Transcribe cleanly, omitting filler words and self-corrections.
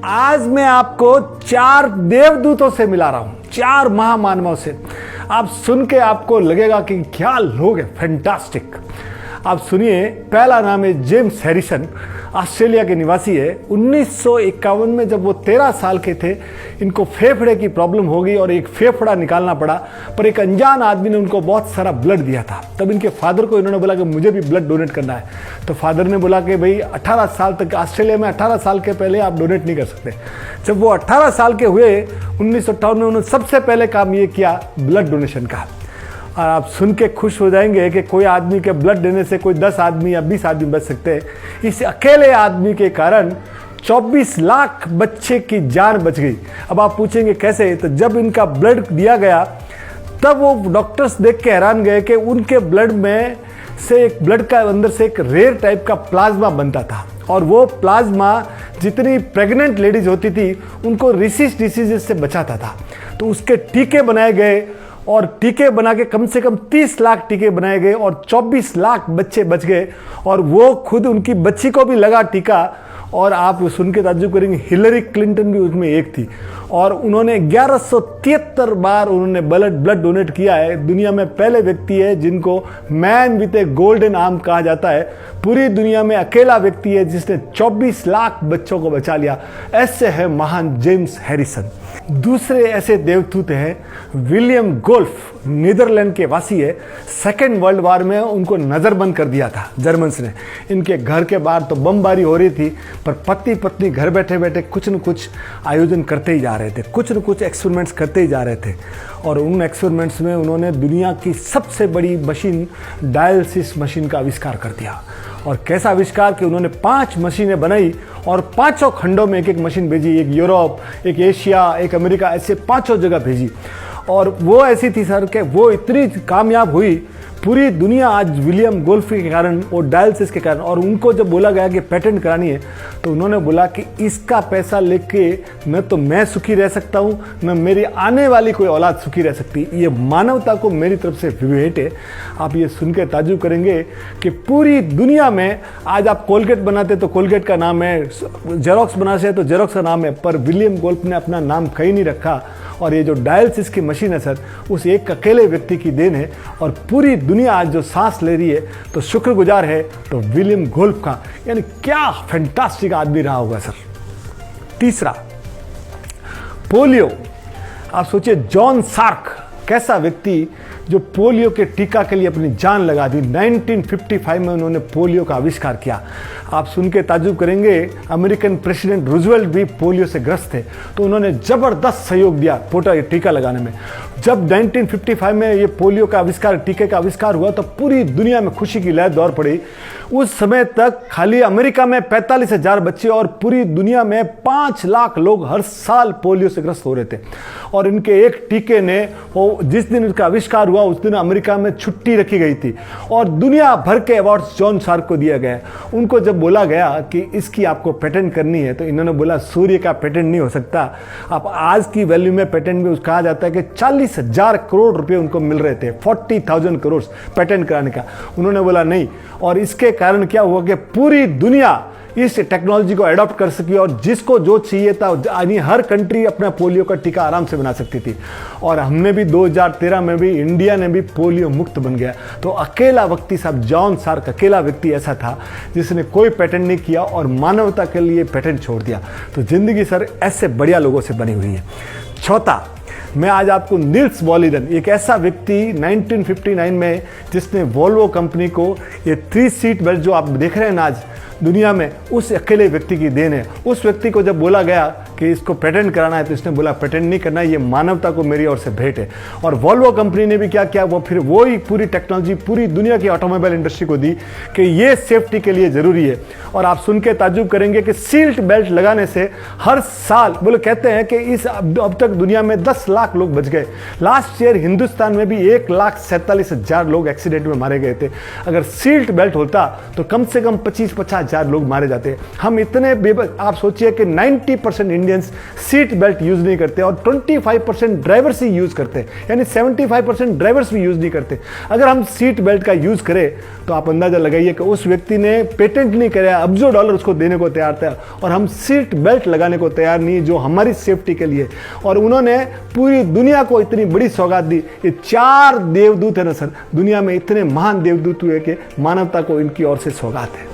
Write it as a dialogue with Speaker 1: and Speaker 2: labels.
Speaker 1: आज मैं आपको 4 देवदूतों से मिला रहा हूं, 4 महामानवों से। आप सुन के आपको लगेगा कि क्या लोग हैं, फैंटास्टिक। आप सुनिए, पहला नाम है जेम्स हैरिसन, ऑस्ट्रेलिया के निवासी है। 1951 में जब वो 13 साल के थे, इनको फेफड़े की प्रॉब्लम हो गई और एक फेफड़ा निकालना पड़ा, पर एक अनजान आदमी ने उनको बहुत सारा ब्लड दिया था। तब इनके फादर को इन्होंने बोला कि मुझे भी ब्लड डोनेट करना है। तो फादर ने बोला कि भाई 18 साल तक, ऑस्ट्रेलिया में 18 साल के पहले आप डोनेट नहीं कर सकते। जब वो 18 साल के हुए 1958 में, उन्होंने सबसे पहले काम ये किया ब्लड डोनेशन का। और आप सुन के खुश हो जाएंगे कि कोई आदमी के ब्लड देने से कोई 10 आदमी या 20 आदमी बच सकते हैं। इस अकेले आदमी के कारण 24 लाख बच्चे की जान बच गई। अब आप पूछेंगे कैसे? तो जब इनका ब्लड दिया गया तब वो डॉक्टर्स देख के हैरान गए कि उनके ब्लड में से एक ब्लड का अंदर से एक रेयर टाइप का प्लाज्मा बनता था, और वो प्लाज्मा जितनी प्रेग्नेंट लेडीज होती थी उनको रिसिस डिसीजेस से बचाता था। तो उसके टीके बनाए गए, और टीके बना के कम से कम 30 लाख टीके बनाए गए और 24 लाख बच्चे बच गए। और वो खुद, उनकी बच्ची को भी लगा टीका। और आप सुन के ताज्जुब करेंगे, हिलरी क्लिंटन भी उसमें एक थी। और उन्होंने 1173 बार उन्होंने ब्लड डोनेट किया है। दुनिया में पहले व्यक्ति है जिनको man with A golden arm कहा जाता है। पूरी दुनिया में अकेला व्यक्ति है जिसने 24 लाख बच्चों को बचा लिया। ऐसे है महान जेम्स हैरिसन। दूसरे ऐसे देवदूत हैं विलियम गोल्फ, नीदरलैंड के वासी है। सेकेंड वर्ल्ड वॉर में उनको नज़रबंद कर दिया था जर्मन्स ने। इनके घर के बाहर तो बमबारी हो रही थी, पर पति पत्नी घर बैठे बैठे कुछ न कुछ आयोजन करते ही जा रहे थे, कुछ न कुछ एक्सपेरिमेंट्स करते ही जा रहे थे। और उन एक्सपेरिमेंट्स में उन्होंने दुनिया की सबसे बड़ी मशीन, डायलिसिस मशीन का आविष्कार कर दिया। और कैसा आविष्कार कि उन्होंने 5 मशीनें बनाई और 5 खंडों में एक एक मशीन भेजी। एक यूरोप, एक एशिया, एक अमेरिका, ऐसे 5 जगह भेजी। और वो ऐसी थी सर कि वो इतनी कामयाब हुई, पूरी दुनिया आज विलियम गोल्फ के कारण और डायलिसिस के कारण। और उनको जब बोला गया कि पेटेंट करानी है, तो उन्होंने बोला कि इसका पैसा लेके न तो मैं सुखी रह सकता हूँ, न मेरी आने वाली कोई औलाद सुखी रह सकती। ये मानवता को मेरी तरफ से भेंट है। आप ये सुन के ताज्जुब करेंगे कि पूरी दुनिया में आज आप कोलगेट बनाते तो कोलगेट का नाम है, जेरोक्स बनाते हैं तो जेरोक्स का नाम है, पर विलियम गोल्फ ने अपना नाम कहीं नहीं रखा। और ये जो डायलिसिस की मशीन है सर, उस एक अकेले व्यक्ति की देन है। और पूरी दुनिया आज जो सांस ले रही है तो शुक्रगुजार है तो विलियम गोल्फ का। यानी क्या फैंटास्टिक आदमी रहा होगा सर। तीसरा, पोलियो। आप सोचिए, जॉन सार्क, कैसा व्यक्ति जो पोलियो के टीका के लिए अपनी जान लगा दी। 1955 में उन्होंने पोलियो का आविष्कार किया। आप सुन के ताज्जुब करेंगे, अमेरिकन प्रेसिडेंट रूजवेल्ट भी पोलियो से ग्रस्त थे, तो उन्होंने ज़बरदस्त सहयोग दिया टीका लगाने में। जब 1955 में ये पोलियो का आविष्कार, टीके का आविष्कार हुआ, तो पूरी दुनिया में खुशी की लहर दौड़ पड़ी। उस समय तक खाली अमेरिका में 45,000 बच्चे और पूरी दुनिया में 5 लाख लोग हर साल पोलियो से ग्रस्त हो रहे थे। और इनके एक टीके ने, जिस दिन इनका आविष्कार हुआ उस दिन अमेरिका में छुट्टी रखी गई थी और दुनिया भर के अवार्ड्स जॉन सार्क को दिया गया। उनको जब बोला गया कि इसकी आपको पेटेंट करनी है, तो इन्होंने बोला सूर्य का पेटेंट नहीं हो सकता। आप आज की वैल्यू में पेटेंट में कहा जाता है कि 40,000 करोड़ रुपए उनको मिल रहे थे, 40,000 करोड़ पेटेंट कराने का। उन्होंने बोला नहीं। और इसके कारण क्या हुआ कि पूरी दुनिया इस टेक्नोलॉजी को अडॉप्ट कर सकी और जिसको जो चाहिए था, यानी हर कंट्री अपना पोलियो का टीका आराम से बना सकती थी। और हमने भी 2013 में भी, इंडिया ने भी पोलियो मुक्त बन गया। तो अकेला व्यक्ति साहब, जॉन सार्क अकेला व्यक्ति ऐसा था जिसने कोई पेटेंट नहीं किया और मानवता के लिए पेटेंट छोड़ दिया। तो जिंदगी सर ऐसे बढ़िया लोगों से बनी हुई है। चौथा, मैं आज आपको निल्स बॉलीडन, एक ऐसा व्यक्ति 1959 में जिसने वोल्वो कंपनी को ये 3 सीट बेल्ट जो आप देख रहे हैं ना आज दुनिया में, उस अकेले व्यक्ति की देन है। उस व्यक्ति को जब बोला गया कि इसको पेटेंट कराना है, तो इसने बोला पेटेंट नहीं करना, ये मानवता को मेरी ओर से भेंट है। और वोल्वो कंपनी ने भी क्या किया, वो फिर वही पूरी टेक्नोलॉजी पूरी दुनिया की ऑटोमोबाइल इंडस्ट्री को दी कि ये सेफ्टी के लिए ज़रूरी है। और आप सुन के ताज्जुब करेंगे कि सीट बेल्ट लगाने से हर साल, बोले कहते हैं कि इस अब तक दुनिया में 10 लाख लोग बच गए। लास्ट ईयर हिंदुस्तान में भी 1,47,000 लोग एक्सीडेंट में मारे गए थे। अगर सीट बेल्ट होता तो कम से कम 25,000 लोग मारे जाते। हम इतने आप सोचिए कि 90% इंडियंस सीट बेल्ट यूज नहीं करते और 25% ड्राइवर्स ही यूज करते हैं, यानी 75% ड्राइवर्स भी यूज नहीं करते। अगर हम सीट बेल्ट का यूज करें तो आप अंदाजा लगाइए कि उस व्यक्ति ने पेटेंट नहीं कराया, अब्जो डॉलर उसको देने को तैयार था, और हम सीट बेल्ट लगाने को तैयार नहीं जो हमारी सेफ्टी के लिए। और उन्होंने पूरी दुनिया को इतनी बड़ी सौगात दी। ये 4 देवदूत है ना सर, दुनिया में इतने महान देवदूत हुए कि मानवता को इनकी ओर से सौगात है।